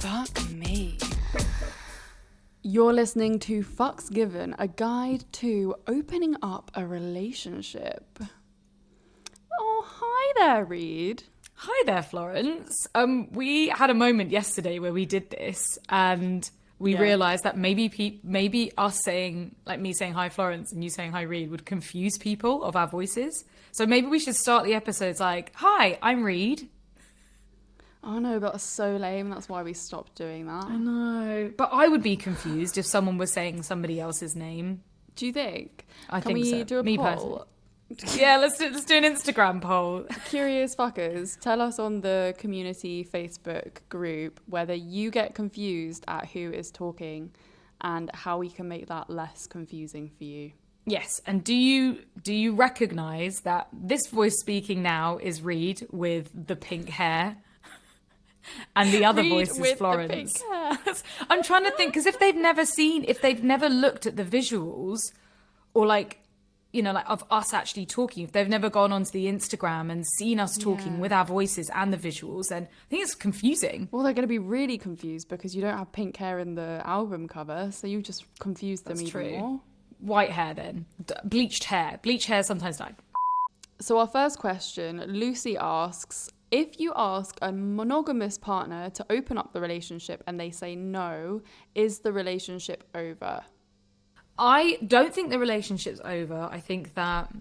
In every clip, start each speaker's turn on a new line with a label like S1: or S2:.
S1: Fuck me. You're listening to Fucks Given, a guide to opening up a relationship. Oh, hi there, Reed.
S2: Hi there, Florence. We had a moment yesterday where we did this, and we realised that maybe us saying, like me saying hi, Florence, and you saying hi, Reed, would confuse people of our voices. So maybe we should start the episodes like, "Hi, I'm Reed."
S1: Oh no, that was so lame. That's why we stopped doing that.
S2: I know, but I would be confused if someone was saying somebody else's name.
S1: Do you think?
S2: I
S1: Can
S2: think
S1: we
S2: so.
S1: do a
S2: Me
S1: poll?
S2: personally. Yeah, let's do an Instagram poll.
S1: Curious fuckers, tell us on the community Facebook group whether you get confused at who is talking and how we can make that less confusing for you.
S2: Yes, and do you recognise that this voice speaking now is Reed with the pink hair? And the other
S1: Reed
S2: voice is
S1: with
S2: Florence.
S1: the pink hair.
S2: I'm trying to think, because if they've never looked at the visuals, or like, you know, like of us actually talking, if they've never gone onto the Instagram and seen us talking with our voices and the visuals, then I think it's confusing.
S1: Well, they're going to be really confused because you don't have pink hair in the album cover, so you just confuse them even more.
S2: White hair then. Bleached hair. Bleached hair sometimes die.
S1: So our first question, Lucy asks, if you ask a monogamous partner to open up the relationship and they say no, is the relationship over?
S2: I don't think the relationship's over. I think that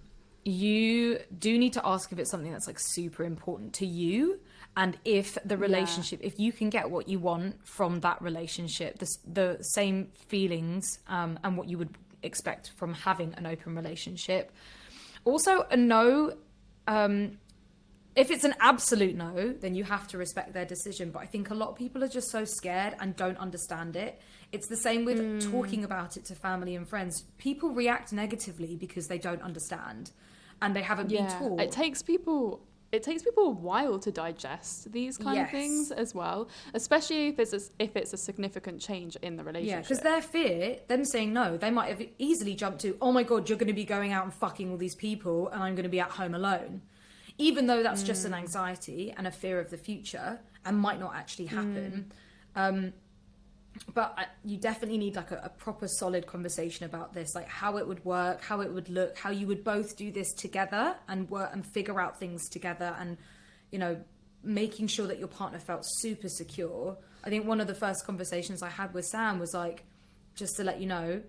S2: you do need to ask if it's something that's like super important to you, and if the relationship, if you can get what you want from that relationship, the same feelings and what you would expect from having an open relationship. Also, a no, if it's an absolute no, then you have to respect their decision. But I think a lot of people are just so scared and don't understand it. It's the same with talking about it to family and friends. People react negatively because they don't understand and they haven't been taught.
S1: It takes people a while to digest these kind of things as well, especially if it's a significant change in the relationship.
S2: Yeah, because their fear, them saying no, they might have easily jumped to, oh my God, you're going to be going out and fucking all these people and I'm going to be at home alone. Even though that's just an anxiety and a fear of the future and might not actually happen. But you definitely need like a proper solid conversation about this, like how it would work, how it would look, how you would both do this together and work and figure out things together, and, you know, making sure that your partner felt super secure. I think one of the first conversations I had with Sam was like, just to let you know,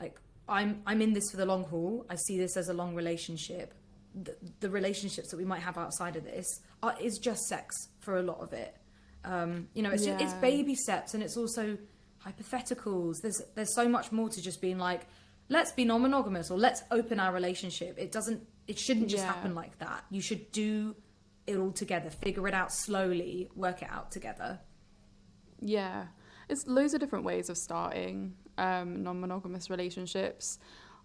S2: like I'm in this for the long haul. I see this as a long relationship. The relationships that we might have outside of this is just sex for a lot of it. You know, it's baby steps, and it's also hypotheticals. There's so much more to just being like, let's be non-monogamous or let's open our relationship. It shouldn't just happen like that. You should do it all together, figure it out slowly, work it out together.
S1: Yeah, it's loads of different ways of starting non-monogamous relationships.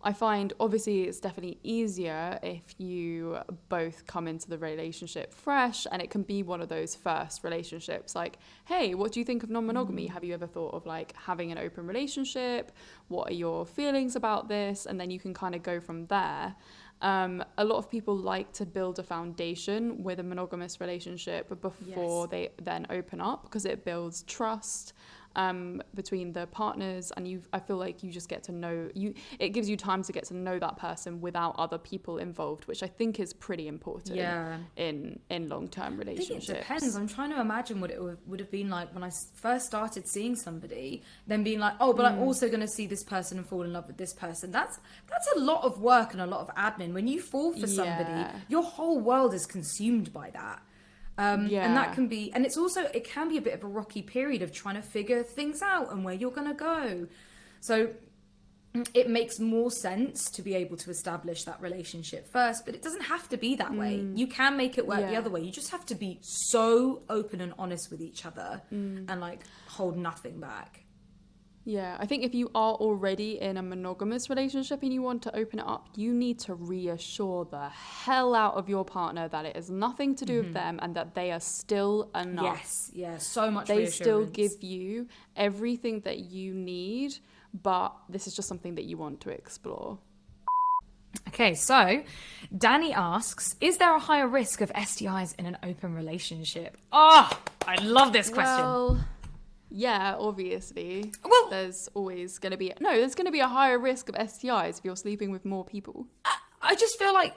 S1: I find obviously it's definitely easier if you both come into the relationship fresh, and it can be one of those first relationships like, hey, what do you think of non-monogamy? Have you ever thought of like having an open relationship? What are your feelings about this? And then you can kind of go from there. A lot of people like to build a foundation with a monogamous relationship before they then open up, because it builds trust between the partners, and I feel like you just get to know you. It gives you time to get to know that person without other people involved, which I think is pretty important in long-term relationships.
S2: I think it depends. I'm trying to imagine what it would have been like when I first started seeing somebody, then being like, oh, but I'm also going to see this person and fall in love with this person. That's a lot of work and a lot of admin. When you fall for somebody, your whole world is consumed by that. And that can be, and it can be a bit of a rocky period of trying to figure things out and where you're going to go. So it makes more sense to be able to establish that relationship first, but it doesn't have to be that way. You can make it work the other way. You just have to be so open and honest with each other and like hold nothing back.
S1: Yeah, I think if you are already in a monogamous relationship and you want to open it up, you need to reassure the hell out of your partner that it has nothing to do with them and that they are still enough.
S2: Yes, so much
S1: They
S2: reassurance.
S1: still give you everything that you need, but this is just something that you want to explore.
S2: Okay, so Danny asks, is there a higher risk of STIs in an open relationship? Oh, I love this question.
S1: Well, Yeah, obviously.
S2: Well,
S1: there's always going to be a higher risk of STIs if you're sleeping with more people.
S2: I just feel like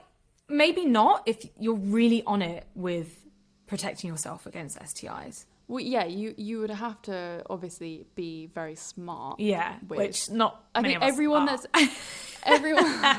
S2: maybe not if you're really on it with protecting yourself against STIs.
S1: Well, yeah, you would have to obviously be very smart.
S2: Yeah, which not
S1: I
S2: many
S1: think
S2: of us
S1: everyone
S2: are.
S1: everyone.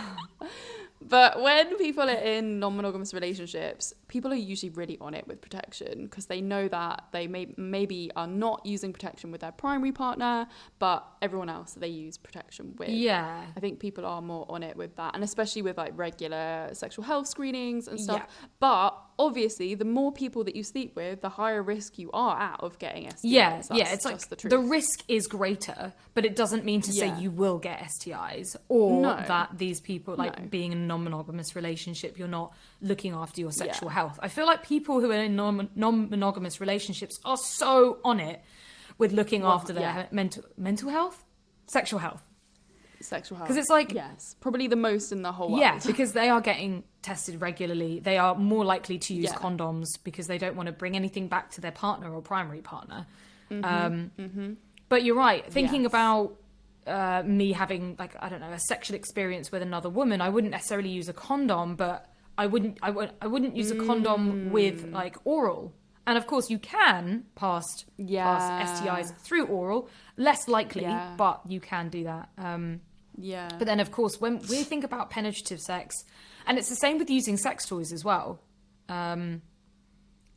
S1: But when people are in non-monogamous relationships, people are usually really on it with protection because they know that they maybe are not using protection with their primary partner, but everyone else they use protection with.
S2: Yeah.
S1: I think people are more on it with that, and especially with like regular sexual health screenings and stuff.
S2: Yeah.
S1: But obviously, the more people that you sleep with, the higher risk you are at of getting STIs.
S2: Yeah,
S1: That's
S2: it's like
S1: just the truth.
S2: the risk is greater, but it doesn't mean to say
S1: Yeah.
S2: you will get STIs or
S1: No.
S2: that these people, like
S1: No.
S2: being in a non-monogamous relationship, you're not looking after your sexual
S1: Yeah.
S2: health. I feel like people who are in non-monogamous relationships are so on it with looking after their mental health, sexual health.
S1: Sexual health.
S2: 'Cause it's like-
S1: yes, probably the most in the whole world.
S2: Yeah, because they are getting tested regularly. They are more likely to use
S1: Yeah.
S2: condoms because they don't want to bring anything back to their partner or primary partner. But you're right. Thinking
S1: Yes.
S2: about me having, like, I don't know, a sexual experience with another woman, I wouldn't necessarily use a condom, but I wouldn't use a condom with like oral. And of course, you can pass STIs through oral. Less likely,
S1: Yeah.
S2: but you can do that.
S1: Yeah.
S2: But then, of course, when we think about penetrative sex, and it's the same with using sex toys as well,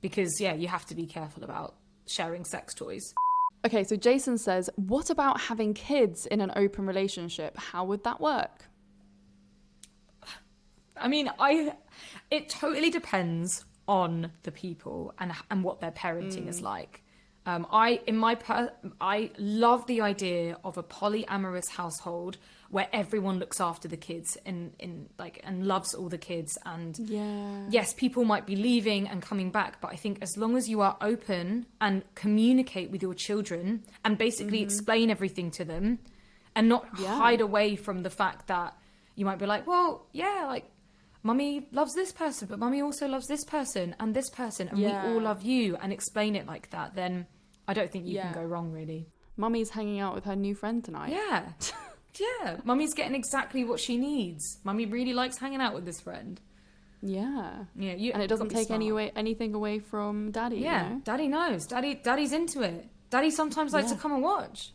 S2: because, yeah, you have to be careful about sharing sex toys.
S1: Okay, so Jason says, what about having kids in an open relationship? How would that work?
S2: I mean, it totally depends on the people and what their parenting is like. I love the idea of a polyamorous household where everyone looks after the kids and loves all the kids. And yes, people might be leaving and coming back, but I think as long as you are open and communicate with your children and basically explain everything to them and not hide away from the fact that you might be like, well, yeah, like, mummy loves this person, but mummy also loves this person, and we all love you, and explain it like that, then I don't think you can go wrong, really.
S1: Mummy's hanging out with her new friend tonight.
S2: Yeah. Yeah. Mummy's getting exactly what she needs. Mummy really likes hanging out with this friend.
S1: Yeah.
S2: Yeah.
S1: And it doesn't take anything away from Daddy.
S2: Yeah.
S1: You know?
S2: Daddy knows. Daddy's into it. Daddy sometimes likes to come and watch.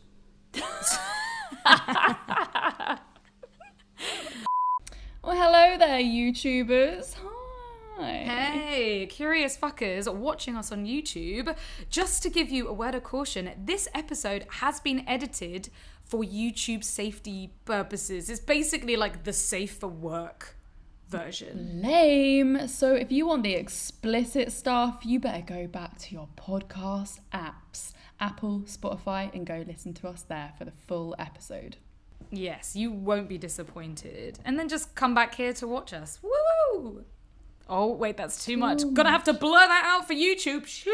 S1: Well, hello there, YouTubers. Hi.
S2: Hey, curious fuckers watching us on YouTube. Just to give you a word of caution, this episode has been edited for YouTube safety purposes. It's basically like the safe for work version.
S1: Lame. So if you want the explicit stuff, you better go back to your podcast apps, Apple, Spotify, and go listen to us there for the full episode.
S2: Yes, you won't be disappointed. And then just come back here to watch us. Woo! Oh, wait, that's too much. Gonna have to blur that out for YouTube. Shit.